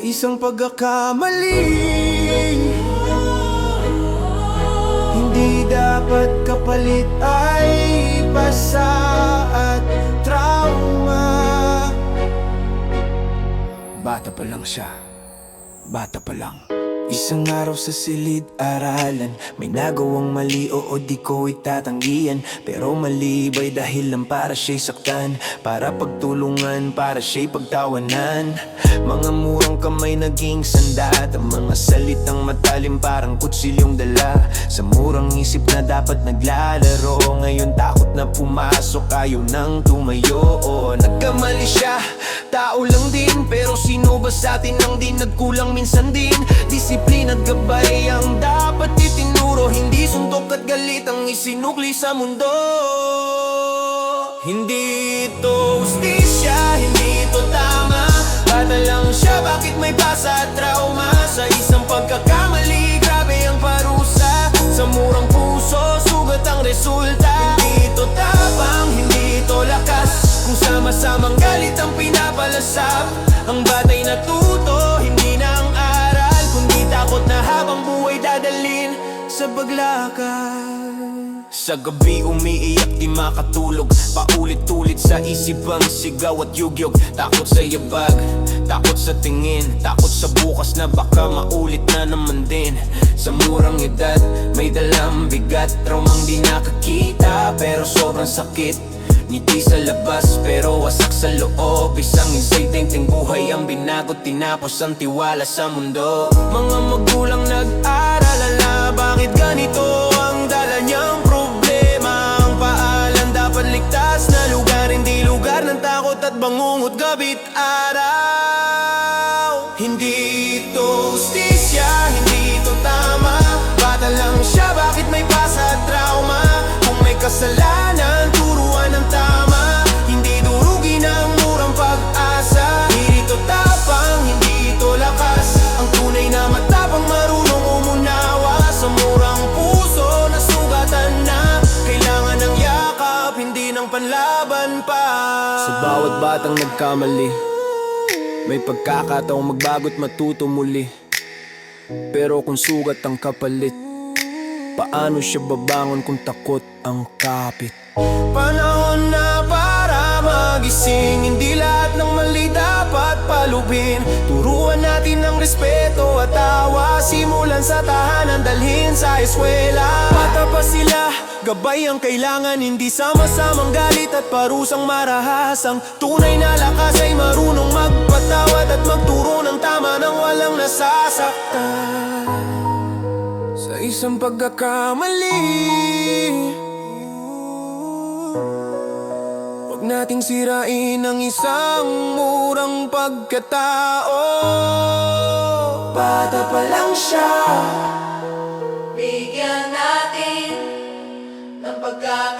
isang pagkakamali. Hindi dapat kapalit ay pasa at trauma. Bata pa lang siya, bata pa lang. Isang araw sa silid-aralan, may nagawang mali, oo di ko itatanggihan. Pero mali ba'y dahil lang para siya'y saktan, para pagtulungan, para siya'y pagtawanan. Mga murang kamay naging sandat, ang mga salitang matalim parang kutsilyong dala. Sa murang isip na dapat naglalaro, ngayon takot na pumasok, ayaw nang tumayo. Oo, nagkamali siya, tao lang din, pero sino ba sa atin ang di nagkulang minsan din? Disiplina at gabay ang dapat itinuro, hindi suntok at galit ang isinukli sa mundo. Hindi ito hustisya, hindi ito tama. Bata lang siya, bakit may pasa at trauma? Sa isang pagkakamali, grabe ang parusa. Sa murang puso, sugat ang resulta. Hindi ito tapang, hindi ito lakas. Kung sama-samang galit ang pinapalasap, ang batay natuto, hindi na ang aral, kundi takot na habang buhay dadalhin sa paglakad. Sa gabi umiiyak di makatulog, paulit-ulit sa isip ang sigaw at yugyog. Takot sa yabag, takot sa tingin, takot sa bukas na baka maulit na naman din. Sa murang edad, may dalang bigat, traumang di nakakita pero sobrang sakit. Ngiti sa labas pero wasak sa loob, isang insidenteng buhay ang binago, tinapos ang tiwala sa mundo. Mga magulang nag-aral, ala bakit ganito ang dala niyang problema? Ang paalan dapat ligtas na lugar, hindi lugar ng takot at bangungot gabit araw. Hindi ito hustisya, hindi ito tama. Bata lang siya, bakit may pasa at trauma? Kung may kasalanan, turuan ng tama, hindi durugin ang murang pag-asa. Hindi ito tapang, hindi ito lakas. Ang tunay na matapang marunong umunawa. Sa murang puso na sugatan na, kailangan ng yakap, hindi ng panlaban pa. Sa bawat batang nagkamali, may pagkakataong magbago't matuto muli. Pero kung sugat ang kapalit, paano siya babangon kung takot ang kapit? Panahon na para magising, hindi lahat ng mali dapat palubin. Turuan natin ng respeto at tawa, simulan sa tahanan, dalhin sa eskwela. Bata pa sila, gabay ang kailangan, hindi sama-samang galit at parusang marahas. Ang tunay na lakas ay marunong magpatawad at magturo ng tama nang walang nasasaktan. Sa isang pagkakamali, huwag nating sirain ang isang murang pagkatao. Bata pa lang siya, Bigyan natin ng pagkakataon.